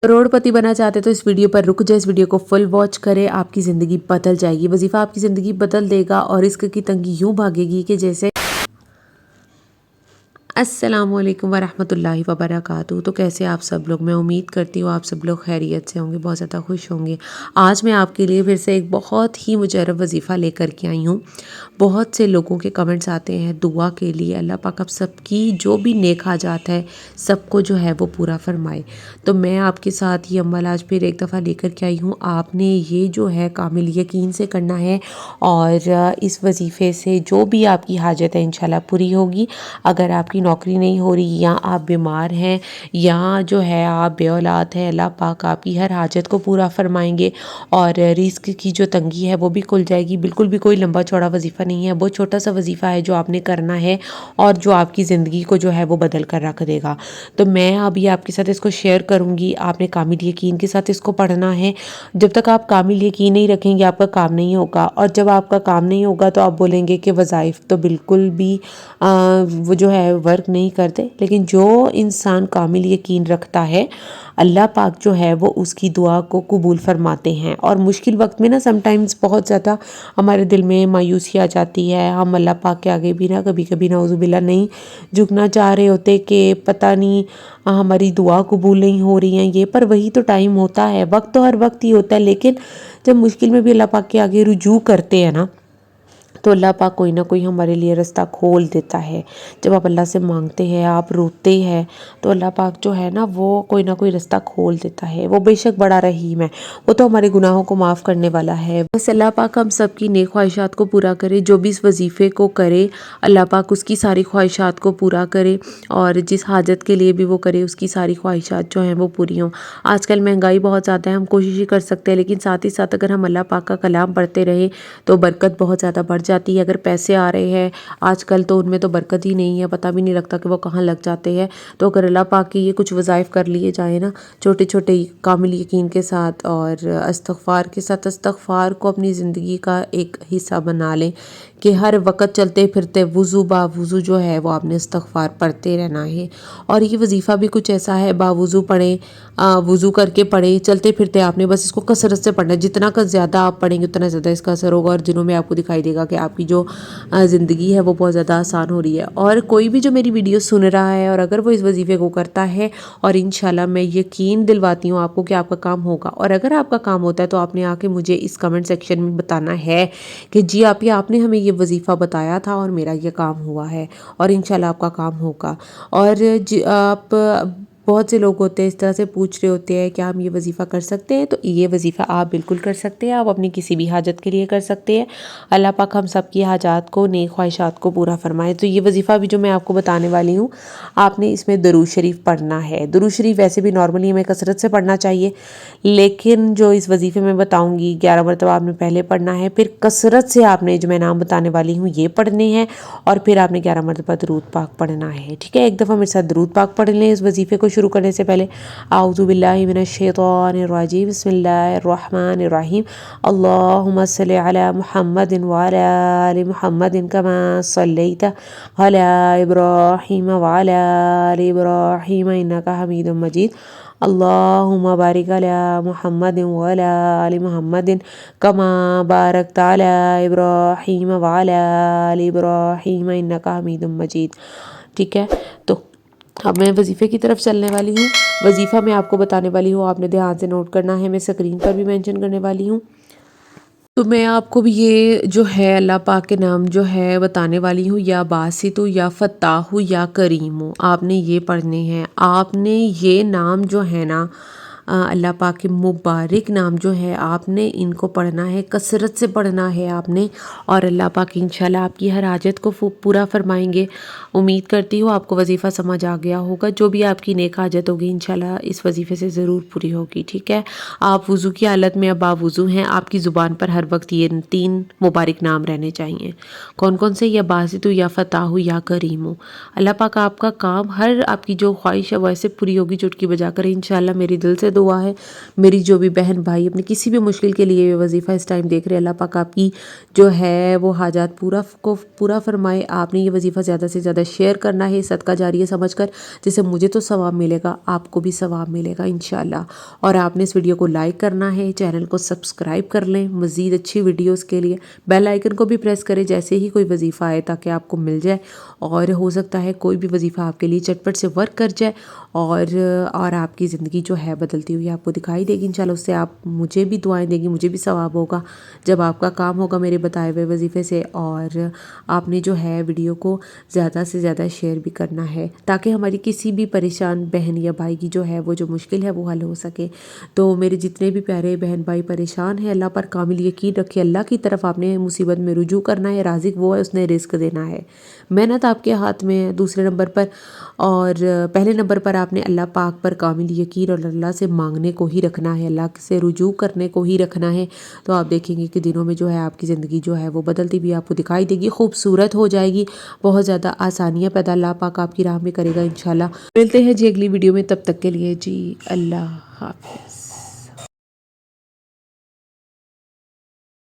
करोड़पति बनना चाहते तो इस वीडियो पर रुक जाए, इस वीडियो को फुल वॉच करें, आपकी ज़िंदगी बदल जाएगी। वजीफ़ा आपकी ज़िंदगी बदल देगा और रिस्क की तंगी यूँ भागेगी कि जैसे। अस्सलामुअलैकुम वरहमतुल्लाहि वबरकातुहू। तो कैसे आप सब लोग, मैं उम्मीद करती हूँ आप सब लोग खैरियत से होंगे, बहुत ज़्यादा खुश होंगे। आज मैं आपके लिए फिर से एक बहुत ही मुजरब वजीफ़ा लेकर के आई हूँ। बहुत से लोगों के कमेंट्स आते हैं दुआ के लिए, अल्लाह पाक आप सबकी जो भी नेक हाजात है सबको जो है वो पूरा फरमाए। तो मैं आपके साथ ये अमल आज फिर एक दफ़ा लेकर के आई हूँ। आपने ये जो है कामिल यकीन से करना है और इस वजीफ़े से जो भी आपकी हाजत है इंशाल्लाह पूरी होगी। अगर आपकी नौकरी नहीं हो रही या आप बीमार हैं या जो है आप बे औलाद हैं, अल्लाह पाक आपकी हर हाजत को पूरा फरमाएंगे और रिस्क की जो तंगी है वो भी खुल जाएगी। बिल्कुल भी कोई लंबा चौड़ा वजीफ़ा नहीं है, बहुत छोटा सा वजीफ़ा है जो आपने करना है और जो आपकी ज़िंदगी को जो है वो बदल कर रख देगा। तो मैं अभी आपके साथ इसको शेयर करूँगी। आपने कामिल यकीन के साथ इसको पढ़ना है। जब तक आप कामिल यकीन नहीं रखेंगे आपका काम नहीं होगा, और जब आपका काम नहीं होगा तो आप बोलेंगे कि वज़ाइफ तो बिल्कुल भी वो जो है वर्क नहीं करते। लेकिन जो इंसान कामिल यकीन रखता है अल्लाह पाक जो है वो उसकी दुआ को कबूल फरमाते हैं। और मुश्किल वक्त में ना समटाइम्स बहुत ज़्यादा हमारे दिल में मायूसी आ जाती है, हम अल्लाह पाक के आगे भी ना कभी कभी नाउज़ुबिल्लाह नहीं झुकना चाह रहे होते कि पता नहीं हमारी दुआ कबूल नहीं हो रही है ये, पर वही तो टाइम होता है, वक्त तो हर वक्त ही होता है। लेकिन जब मुश्किल में भी अल्लाह पाक के आगे रुजू करते हैं ना तो अल्लाह पाक कोई ना कोई हमारे लिए रास्ता खोल देता है। जब आप अल्लाह से मांगते हैं, आप रोते हैं, तो अल्लाह पाक जो है ना वो कोई ना कोई रास्ता खोल देता है। वो बेशक बड़ा रहीम है, वो तो हमारे गुनाहों को माफ़ करने वाला है। बस अल्लाह पाक हम सबकी नेक ख्वाहिशात को पूरा करे। जो भी इस वजीफ़े को करे अल्लाह पाक उसकी सारी ख्वाहिशात को पूरा करे और जिस हाजत के लिए भी वो करे उसकी सारी ख्वाहिशात जो हैं वो पूरी हों। आजकल महंगाई बहुत ज़्यादा है, हम कोशिश ही कर सकते हैं, लेकिन साथ ही साथ अगर हम अल्लाह पाक का कलाम पढ़ते रहे तो बरकत बहुत ज़्यादा बढ़ जाती है। अगर पैसे आ रहे हैं आजकल तो उनमें तो बरकत ही नहीं है, पता भी नहीं लगता कि वो कहाँ लग जाते हैं। तो अगर अल्लाह पाक की ये कुछ वज़ाइफ कर लिए जाए ना छोटे छोटे कामिल यकीन के साथ और इस्तग़फ़ार के साथ, इस्तग़फ़ार को अपनी ज़िंदगी का एक हिस्सा बना लें कि हर वक्त चलते फिरते वुज़ू बावुज़ू जो है वो आपने इस्तग़फ़ार पढ़ते रहना है। और ये वजीफ़ा भी कुछ ऐसा है, बावुज़ू पढ़ें, वुज़ू करके पढ़ें, चलते फिरते आपने बस इसको कसरत से पढ़ना है। जितना का ज़्यादा आप पढ़ेंगे उतना ज़्यादा इसका असर होगा और दिनों में आपको दिखाई देगा कि आपकी जो ज़िंदगी है वो बहुत ज़्यादा आसान हो रही है। और कोई भी जो मेरी वीडियो सुन रहा है और अगर वो इस वजीफ़े को करता है और इंशाल्लाह मैं यकीन दिलवाती हूँ आपको कि आपका काम होगा। और अगर आपका काम होता है तो आपने आके मुझे इस कमेंट सेक्शन में बताना है कि जी आपने हमें ये वजीफ़ा बताया था और मेरा ये काम हुआ है, और इंशाल्लाह आपका काम होगा। और आप बहुत से लोग होते हैं इस तरह से पूछ रहे होते हैं क्या हम ये वजीफ़ा कर सकते हैं, तो ये वजीफ़ा आप बिल्कुल कर सकते हैं। आप अपनी किसी भी हाजत के लिए कर सकते हैं। अल्लाह पाक हम सब की हाजात को, नेक ख्वाहिशात को पूरा फरमाए। तो ये वजीफ़ा भी जो मैं आपको बताने वाली हूँ, आपने इसमें दरूद शरीफ पढ़ना है। दरूद शरीफ वैसे भी नॉर्मली हमें कसरत से पढ़ना चाहिए, लेकिन जो इस वजीफ़े में बताऊँगी 11 मरतबा आपने पहले पढ़ना है, फिर कसरत से आपने जो मैं नाम बताने वाली हूँ ये पढ़ने हैं, और फिर आपने 11 मरतबा दरूद पाक पढ़ना है। ठीक है, एक दफ़ा मेरे साथ दरूद पाक पढ़ लें इस वजीफ़े को शुरू करने से पहले। आऊज़ु बिल्लाहि मिनश शैतानिर रजीम, बिस्मिल्लाहिर रहमानिर रहीम। अल्लाहुम्मा सल्लि अला मुहम्मदिन व अला आलि मुहम्मदिन कमा सल्लैता अला इब्राहीम व अला आलि इब्राहीम इन्नका हमीदुम मजीद। अल्लाहुम्मा बारिक अला मुहम्मदिन व अला आलि मुहम्मदिन कमा बारकता अला इब्राहीम व अला आलि इब्राहीम इन्नका हमीदुम मजीद। ठीक है, तो अब मैं वजीफ़े की तरफ चलने वाली हूँ। वजीफ़ा मैं आपको बताने वाली हूँ, आपने ध्यान से नोट करना है, मैं स्क्रीन पर भी मेंशन करने वाली हूँ। तो मैं आपको भी ये जो है अल्लाह पाक के नाम जो है बताने वाली हूँ, या बासितु या फ़त्ताहु या करीमु, आपने ये पढ़ने हैं। आपने ये नाम जो है ना अल्लाह पाक के मुबारक नाम जो है आपने इनको पढ़ना है, कसरत से पढ़ना है आपने, और अल्लाह पाक इंशाल्लाह आपकी हर हाजत को पूरा फरमाएंगे। उम्मीद करती हूँ आपको वजीफ़ा समझ आ गया होगा। जो भी आपकी नेक हाजत होगी इंशाल्लाह इस वजीफ़े से ज़रूर पूरी होगी। ठीक है, आप वज़ू की हालत में अब बावुज़ू हैं, आपकी ज़ुबान पर हर वक्त ये 3 मुबारक नाम रहने चाहिए। कौन कौन से? या बासितु या फ़ताहु या करीमु। अल्लाह पाक आपका काम, हर आपकी जो ख्वाहिश है वो ऐसे पूरी होगी चुटकी बजा कर, इंशाल्लाह मेरी दिल से دعا ہے میری جو بھی بہن بھائی اپنی کسی بھی مشکل کے لیے وظیفہ اس ٹائم دیکھ رہے ہیں، اللہ پاک آپ کی جو ہے وہ حاجات پورا فرمائے۔ آپ نے یہ وظیفہ زیادہ سے زیادہ شیئر کرنا ہے صدقہ جاریہ سمجھ کر، جس سے مجھے تو ثواب ملے گا، آپ کو بھی ثواب ملے گا انشاءاللہ۔ اور آپ نے اس ویڈیو کو لائک کرنا ہے، چینل کو سبسکرائب کر لیں مزید اچھی ویڈیوز کے لیے، بیل آئیکن کو بھی پریس کریں جیسے ہی کوئی وظیفہ آئے تاکہ آپ کو مل جائے، اور ہو سکتا ہے کوئی بھی وظیفہ آپ کے لیے چٹپٹ سے ورک کر جائے اور آپ کی زندگی جو ہے بدلتی ہوئی آپ کو دکھائی دے گی انشاءاللہ۔ اس سے آپ مجھے بھی دعائیں دیں گی، مجھے بھی ثواب ہوگا جب آپ کا کام ہوگا میرے بتائے ہوئے وظیفے سے۔ اور آپ نے جو ہے ویڈیو کو زیادہ سے زیادہ شیئر بھی کرنا ہے تاکہ ہماری کسی بھی پریشان بہن یا بھائی کی جو ہے وہ جو مشکل ہے وہ حل ہو سکے۔ تو میرے جتنے بھی پیارے بہن بھائی پریشان ہیں، اللہ پر کامل یقین رکھیں، اللہ کی طرف آپ نے مصیبت میں رجوع کرنا ہے، رازق وہ ہے، اس نے رزق دینا ہے، محنت آپ کے ہاتھ میں ہے دوسرے نمبر پر، اور پہلے نمبر پر آپ نے اللہ پاک پر کامل یقین اور اللہ سے مانگنے کو ہی رکھنا ہے، اللہ سے رجوع کرنے کو ہی رکھنا ہے۔ تو آپ دیکھیں گے کہ دنوں میں جو ہے آپ کی زندگی جو ہے وہ بدلتی بھی آپ کو دکھائی دے گی، خوبصورت ہو جائے گی، بہت زیادہ آسانیاں پیدا اللہ پاک آپ کی راہ میں کرے گا انشاءاللہ۔ ملتے ہیں جی اگلی ویڈیو میں، تب تک کے لیے جی اللہ حافظ۔